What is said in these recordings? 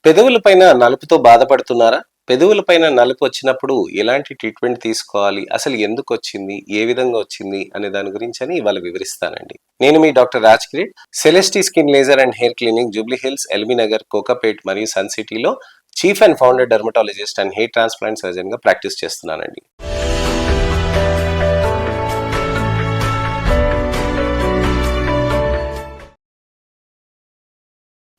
పెదవులపైన నలుపుతో బాధపడుతున్నారా? పెదవులపైన నలుపు వచ్చినప్పుడు ఎలాంటి ట్రీట్మెంట్ తీసుకోవాలి? అసలు ఎందుకొచ్చింది? ఏ విధంగా వచ్చింది? అనే దాని గురించని ఇవాళ వివరిస్తానండి. నేను మీ doctor Raj Kireet, Celestee skin laser and hair clinic, Jubilee Hills, LB Nagar, Kokapet మరియు సన్ సిటీలో chief and founder dermatologist and hair transplant surgeon గా ప్రాక్టీస్ చేస్తున్నానండి.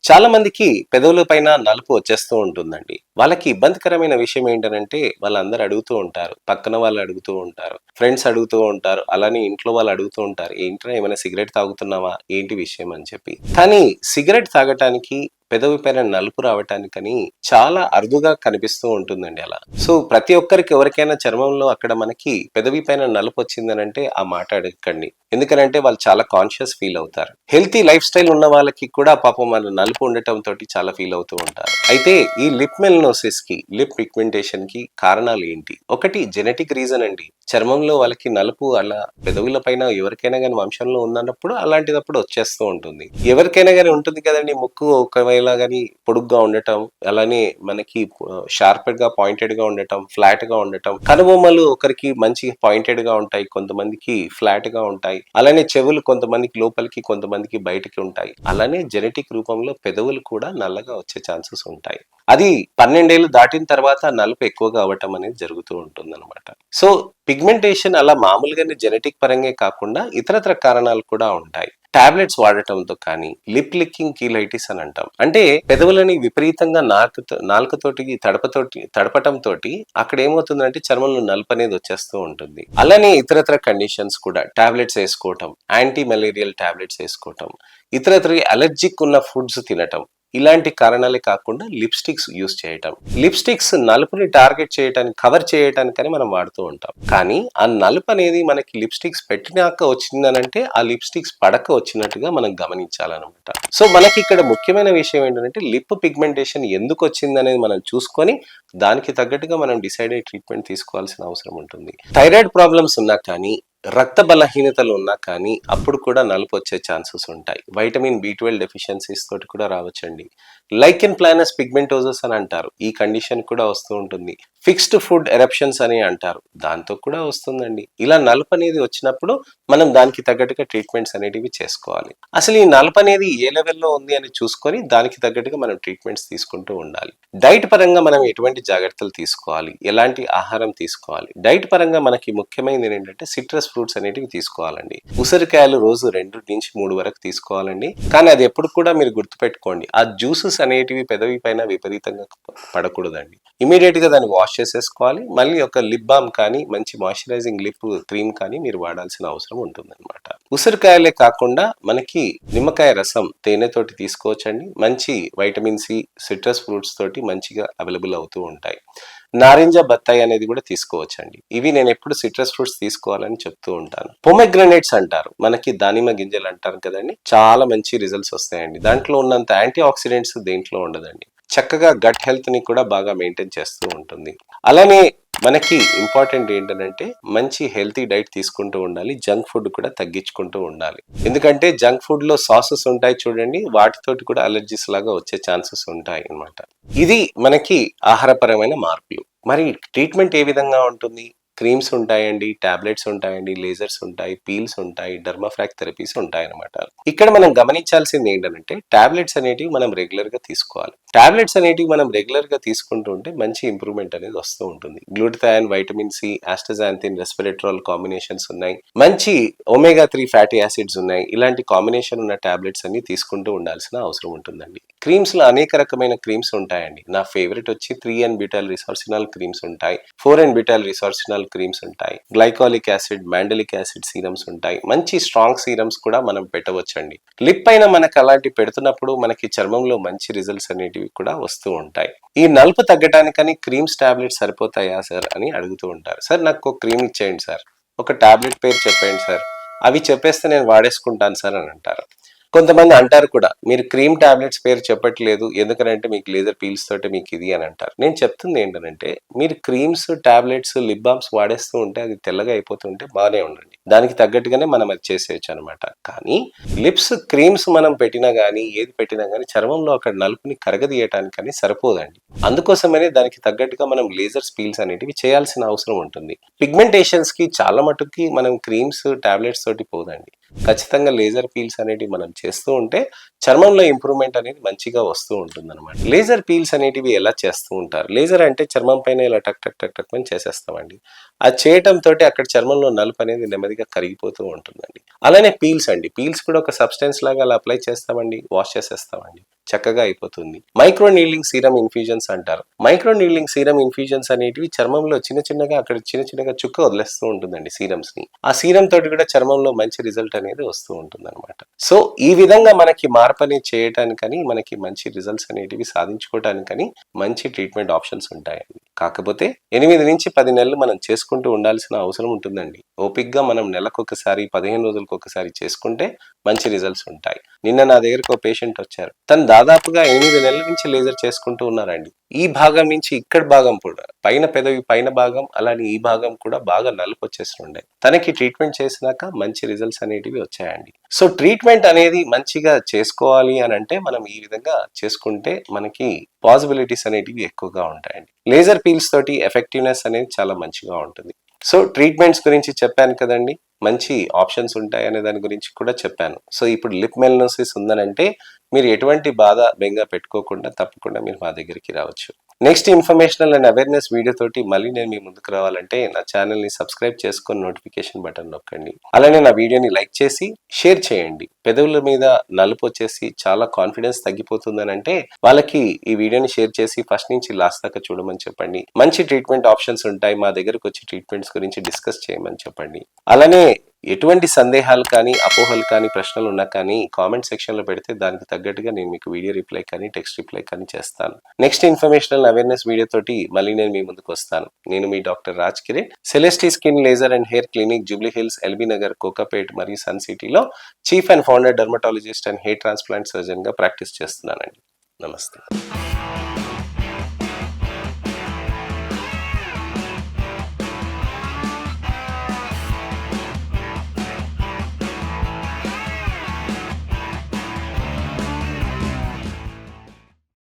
చాలా మందికి పెదవుల పైన నలుపు వచ్చేస్తూ ఉంటుందండి. వాళ్ళకి ఇబ్బందికరమైన విషయం ఏంటనంటే వాళ్ళందరూ అడుగుతూ ఉంటారు. పక్కన వాళ్ళు అడుగుతూ ఉంటారు. ఫ్రెండ్స్ అడుగుతూ ఉంటారు. అలానే ఇంట్లో వాళ్ళు అడుగుతూ ఉంటారు. ఏంట్రా ఏమైనా సిగరెట్ తాగుతున్నావా? ఏంటి విషయం అని చెప్పి. కానీ సిగరెట్ తాగటానికి పెదవి పైన నలుపు రావటానికని చాలా అరుదుగా కనిపిస్తూ ఉంటుందండి అలా. సో ప్రతి ఒక్కరికి ఎవరికైనా చర్మంలో అక్కడ మనకి పెదవి పైన నలుపు వచ్చిందనంటే ఆ మాట అడగకండి. ఎందుకనంటే వాళ్ళు చాలా కాన్షియస్ ఫీల్ అవుతారు. హెల్తీ లైఫ్ స్టైల్ ఉన్న వాళ్ళకి కూడా పాపం మన నలుపు ఉండటం తోటి చాలా ఫీల్ అవుతూ ఉంటారు. అయితే ఈ లిప్ మెలనోసిస్ కి, లిప్ పిగ్మెంటేషన్ కి కారణాలు ఏంటి? ఒకటి జెనెటిక్ రీజన్ అండి. చర్మంలో వాళ్ళకి నలుపు అలా పెదవుల పైన ఎవరికైనా కానీ వంశంలో ఉన్నప్పుడు అలాంటిదప్పుడు వచ్చేస్తూ ఉంటుంది. ఎవరికైనా కానీ ఉంటుంది కదండి, ముక్కు ఒకవేళ కానీ పొడుగ్గా ఉండటం, అలానే మనకి షార్ప్ గా పాయింటెడ్ గా ఉండటం, ఫ్లాట్ గా ఉండటం, కనుబొమ్మలు ఒకరికి మంచి పాయింటెడ్ గా ఉంటాయి, కొంతమందికి ఫ్లాట్ గా ఉంటాయి. అలానే చెవులు కొంతమందికి లోపలికి, కొంతమందికి బయటికి ఉంటాయి. అలానే జెనెటిక్ రూపంలో పెదవులు కూడా నల్లగా వచ్చే ఛాన్సెస్ ఉంటాయి. అది 12 ఏళ్ళు దాటిన తర్వాత నలుపు ఎక్కువగా అవ్వటం అనేది జరుగుతూ ఉంటుంది అనమాట. సో పిగ్మెంటేషన్ అలా మామూలుగానే జెనెటిక్ పరంగా కాకుండా ఇతరత్ర కారణాలు కూడా ఉంటాయి. టాబ్లెట్స్ వాడటంతో కానీ, లిప్ లిక్కింగ్ కీలైటిస్ అని అంటాం. అంటే పెదవులని విపరీతంగా నాలుకతోటి తడపటం తోటి అక్కడ ఏమవుతుందంటే చర్మంలో నలుపు అనేది వచ్చేస్తూ ఉంటుంది. అలానే ఇతరత్ర కండిషన్స్ కూడా టాబ్లెట్స్ వేసుకోవటం, యాంటీ మలేరియల్ టాబ్లెట్స్ వేసుకోవటం, ఇతరత్ర అలర్జిక్ ఉన్న ఫుడ్స్ తినటం, ఇలాంటి కారణాలే కాకుండా లిప్స్టిక్స్ యూజ్ చేయటం. లిప్స్టిక్స్ నలుపుని టార్గెట్ చేయటానికి, కవర్ చేయటానికని మనం వాడుతూ ఉంటాం. కానీ ఆ నలుపు అనేది మనకి లిప్స్టిక్స్ పెట్టినాక వచ్చిందనంటే ఆ లిప్స్టిక్స్ పడక వచ్చినట్టుగా మనం గమనించాలన్నమాట. సో మనకి ఇక్కడ ముఖ్యమైన విషయం ఏంటంటే లిప్ పిగ్మెంటేషన్ ఎందుకు వచ్చింది అనేది మనం చూసుకొని దానికి తగ్గట్టుగా మనం డిసైడ్ అయ్యి ట్రీట్మెంట్ తీసుకోవాల్సిన అవసరం ఉంటుంది. థైరాయిడ్ ప్రాబ్లమ్స్ ఉన్నా కానీ, రక్త బలహీనతలు ఉన్నా కానీ అప్పుడు కూడా నలుపు వచ్చే ఛాన్సెస్ ఉంటాయి. వైటమిన్ B12 డెఫిషియన్సీస్ తోటి కూడా రావచ్చండి. లైకెన్ ప్లానస్ పిగ్మెంటోసస్ అని అంటారు. ఈ కండిషన్ కూడా వస్తూ ఉంటుంది. ఫిక్స్డ్ ఫుడ్ ఎరప్షన్స్ అని అంటారు. దాంతో కూడా వస్తుందండి. ఇలా నలుపు అనేది వచ్చినప్పుడు మనం దానికి తగ్గట్టుగా ట్రీట్మెంట్స్ అనేటివి చేసుకోవాలి. అసలు ఈ నలుపు అనేది ఏ లెవెల్లో ఉంది అని చూసుకొని దానికి తగ్గట్టుగా మనం ట్రీట్మెంట్స్ తీసుకుంటూ ఉండాలి. డైట్ పరంగా మనం ఎటువంటి జాగ్రత్తలు తీసుకోవాలి, ఎలాంటి ఆహారం తీసుకోవాలి. డైట్ పరంగా మనకి ముఖ్యమైనది ఏంటంటే సిట్రస్ ఫ్రూట్స్ అనేటివి తీసుకోవాలండి. ఉసిరికాయలు రోజు 2 నుంచి 3 వరకు తీసుకోవాలండి. కానీ అది ఎప్పుడు కూడా మీరు గుర్తుపెట్టుకోండి, ఆ జ్యూసెస్ అనేటివి పెదవి పైన విపరీతంగా పడకూడదండి. ఇమీడియట్ గా దాన్ని వాష్ చేసేసుకోవాలి. మళ్ళీ ఒక లిప్ బామ్ కానీ, మంచి మాయిశ్చరైజింగ్ లిప్ క్రీమ్ కానీ మీరు వాడాల్సిన అవసరం ఉంటుందన్నమాట. ఉసిరికాయలే కాకుండా మనకి నిమ్మకాయ రసం తేనెతోటి తీసుకోవచ్చండి. మంచి వైటమిన్ సి సిట్రస్ ఫ్రూట్స్ తోటి మంచిగా అవైలబుల్ అవుతూ ఉంటాయి. నారింజ, బత్తాయి అనేది కూడా తీసుకోవచ్చండి. ఇవి నేను ఎప్పుడు సిట్రస్ ఫ్రూట్స్ తీసుకోవాలని చెప్తూ ఉంటాను. పొమెగ్రనేట్స్ అంటారు, మనకి దానిమ్మ గింజలు అంటారు కదండి, చాలా మంచి రిజల్ట్స్ వస్తాయండి. దాంట్లో ఉన్నంత యాంటీ ఆక్సిడెంట్స్ దేంట్లో ఉండదండి. చక్కగా గట్ హెల్త్ ని కూడా బాగా మెయింటైన్ చేస్తూ ఉంటుంది. అలానే మనకి ఇంపార్టెంట్ ఏంటంటే మంచి హెల్తీ డైట్ తీసుకుంటూ ఉండాలి. జంక్ ఫుడ్ కూడా తగ్గించుకుంటూ ఉండాలి. ఎందుకంటే జంక్ ఫుడ్ లో సాసెస్ ఉంటాయి చూడండి, వాటితోటి కూడా అలర్జీస్ లాగా వచ్చే ఛాన్సెస్ ఉంటాయి అన్నమాట. ఇది మనకి ఆహారపరమైన మార్పులు. మరి ట్రీట్మెంట్ ఏ విధంగా ఉంటుంది? క్రీమ్స్ ఉంటాయండి, టాబ్లెట్స్ ఉంటాయండి, లేజర్స్ ఉంటాయి, పీల్స్ ఉంటాయి, డర్మాఫ్రాక్ థెరపీస్ ఉంటాయి అనమాట. ఇక్కడ మనం గమనించాల్సింది ఏంటంటే టాబ్లెట్స్ అనేటివి మనం రెగ్యులర్ గా తీసుకోవాలి. టాబ్లెట్స్ అనేటివి మనం రెగ్యులర్ గా తీసుకుంటూ ఉంటే మంచి ఇంప్రూవ్మెంట్ అనేది వస్తూ ఉంటుంది. గ్లూటథయాన్, వైటమిన్ సి, ఆస్టజాంథిన్, రెస్పిరేట్రాల్ కాంబినేషన్స్ ఉన్నాయి. మంచి ఒమేగా 3 ఫ్యాటీ యాసిడ్స్ ఉన్నాయి. ఇలాంటి కాంబినేషన్ ఉన్న టాబ్లెట్స్ అన్ని తీసుకుంటూ ఉండాల్సిన అవసరం ఉంటుందండి. క్రీమ్స్ లో అనేక రకమైన క్రీమ్స్ ఉంటాయండి. నా ఫేవరెట్ వచ్చి 3N బ్యూటైల్ రిసార్సినాల్ క్రీమ్స్ ఉంటాయి, 4N బ్యూటైల్ రిసార్సినాల్ క్రీమ్స్ ఉంటాయి, glycolic acid, mandelic acid serums ఉంటాయి. మంచి స్ట్రాంగ్ సీరమ్స్ కూడా మనం పెట్టవచ్చండి. లిప్ పైన మనకు అలాంటి పెడుతున్నప్పుడు మనకి చర్మంలో మంచి రిజల్ట్స్ అనేటివి కూడా వస్తూ ఉంటాయి. ఈ నలుపు తగ్గడానికని క్రీమ్స్, టాబ్లెట్స్ సరిపోతాయా సార్ అని అడుగుతూ ఉంటారు. సార్ నాకు ఒక క్రీమ్ ఇచ్చేయండి సార్, ఒక టాబ్లెట్ పేరు చెప్పండి సార్, అవి చెప్పేస్తే నేను వాడేసుకుంటాను సార్ అని అంటారు. కొంతమంది అంటారు కూడా, మీరు క్రీమ్ టాబ్లెట్స్ పేరు చెప్పట్లేదు ఎందుకనంటే మీకు లేజర్ పీల్స్ తోటి మీకు ఇది అని అంటారు. నేను చెప్తుంది ఏంటంటే, మీరు క్రీమ్స్, టాబ్లెట్స్, లిప్ బామ్స్ వాడేస్తూ ఉంటే అది తెల్లగా అయిపోతుంటే బాగానే ఉండండి, దానికి తగ్గట్టుగానే మనం అది చేసేయచ్చు అనమాట. కానీ లిప్స్ క్రీమ్స్ మనం పెట్టినా కానీ ఏది పెట్టినా కానీ చర్మంలో అక్కడ నలుపుని కరగదీయటానికని సరిపోదండి. అందుకోసమనే దానికి తగ్గట్టుగా మనం లేజర్ పీల్స్ అనేటివి చేయాల్సిన అవసరం ఉంటుంది. పిగ్మెంటేషన్స్ కి చాలా మటుకి మనం క్రీమ్స్, టాబ్లెట్స్ తోటి పోదండి. ఖచ్చితంగా లేజర్ పీల్స్ అనేటివి మనం చేస్తూ ఉంటే చర్మంలో ఇంప్రూవ్మెంట్ అనేది మంచిగా వస్తూ ఉంటుంది అనమాట. లేజర్ పీల్స్ అనేటివి ఎలా చేస్తూ ఉంటారు? లేజర్ అంటే చర్మం పైన ఇలా టక్ టక్ టక్ టక్ అని చేసేస్తామండి. అది చేయటం తోటి అక్కడ చర్మంలో నలుపు అనేది నెమ్మదిగా కరిగిపోతూ ఉంటుందండి. అలానే పీల్స్ అండి, పీల్స్ కూడా ఒక సబ్స్టెన్స్ లాగా అలా అప్లై చేస్తామండి, వాష్ చేసేస్తామండి, చక్కగా అయిపోతుంది. మైక్రో నీడ్లింగ్ సీరం ఇన్ఫ్యూజన్స్ అంటారు. మైక్రో నీడ్లింగ్ సీరం ఇన్ఫ్యూజన్స్ అనేటివి చర్మంలో చిన్నగా అక్కడ చిన్నగా చుక్క వదిలేస్తూ ఉంటుందండి సీరమ్స్ ని. ఆ సీరం తోటి కూడా చర్మంలో మంచి రిజల్ట్ అనేది వస్తూ ఉంటుంది అనమాట. సో ఈ విధంగా మనకి మార్పు అనేది చేయటానికని, మనకి మంచి రిజల్ట్స్ అనేటివి సాధించుకోవటానికని మంచి ట్రీట్మెంట్ ఆప్షన్స్ ఉంటాయండి. కాకపోతే 8 నుంచి 10 నెలలు మనం చేసుకుంటూ ఉండాల్సిన అవసరం ఉంటుందండి. ఓపిక్గా మనం నెలకొకసారి, 15 రోజులకు ఒకసారి చేసుకుంటే మంచి రిజల్ట్స్ ఉంటాయి. నిన్న నా దగ్గరకు ఒక పేషెంట్ వచ్చారు. తను దాదాపుగా 8 నెలల నుంచి లేజర్ చేసుకుంటూ ఉన్నారండి. ఈ భాగం నుంచి ఇక్కడ భాగం కూడా, పైన పెదవి పైన భాగం, అలానే ఈ భాగం కూడా బాగా నలుపు వచ్చేస్తుండే. తనకి ట్రీట్మెంట్ చేసినాక మంచి రిజల్ట్స్ అనేటివి వచ్చాయండి. సో ట్రీట్మెంట్ అనేది మంచిగా చేసుకోవాలి అని అంటే మనం ఈ విధంగా చేసుకుంటే మనకి పాసిబిలిటీస్ అనేటివి ఎక్కువగా ఉంటాయండి. లేజర్ పీల్స్ తోటి ఎఫెక్టివ్నెస్ అనేది చాలా మంచిగా ఉంటుంది. సో ట్రీట్మెంట్స్ గురించి చెప్పాను కదండి, మంచి ఆప్షన్స్ ఉంటాయి అనే దాని గురించి కూడా చెప్పాను. సో ఇప్పుడు లిప్ మెలనోసిస్ ఉందనంటే మీరు ఎటువంటి బాధ బెంగ పెట్టుకోకుండా తప్పకుండా మీరు మా దగ్గరికి రావచ్చు. Next informational and awareness video తోటి మళ్ళీ నేను మీ ముందుకు రావాలంటే నా ఛానల్ని సబ్స్క్రైబ్ చేసుకొని నోటిఫికేషన్ బటన్ నొక్కండి. అలానే నా వీడియోని లైక్ చేసి షేర్ చేయండి. పెదవుల మీద నలుపు వచ్చేసి చాలా కాన్ఫిడెన్స్ తగ్గిపోతుందని అంటే వాళ్ళకి ఈ వీడియోని షేర్ చేసి ఫస్ట్ నుంచి లాస్ట్ దాకా చూడమని చెప్పండి. మంచి ట్రీట్మెంట్ ఆప్షన్స్ ఉంటాయి, మా దగ్గరకు వచ్చి ట్రీట్మెంట్స్ గురించి డిస్కస్ చేయమని చెప్పండి. అలానే ఎటువంటి సందేహాలు కానీ, అపోహలు కానీ, ప్రశ్నలు ఉన్నా కానీ కామెంట్ సెక్షన్ లో పెడితే దానికి తగ్గట్టుగా నేను మీకు వీడియో రిప్లై కానీ, టెక్స్ట్ రిప్లై కానీ చేస్తాను. నెక్స్ట్ ఇన్ఫర్మేషనల్ అవేర్నెస్ వీడియో తోటి మళ్ళీ నేను మీ ముందుకు వస్తాను. నేను మీ doctor Raj Kiran, Celestee skin laser and hair clinic, Jubilee Hills, LB Nagar, Kokapet మరియు సన్ సిటీలో chief and founder dermatologist and hair transplant surgeon గా ప్రాక్టీస్ చేస్తున్నానండి. నమస్తే.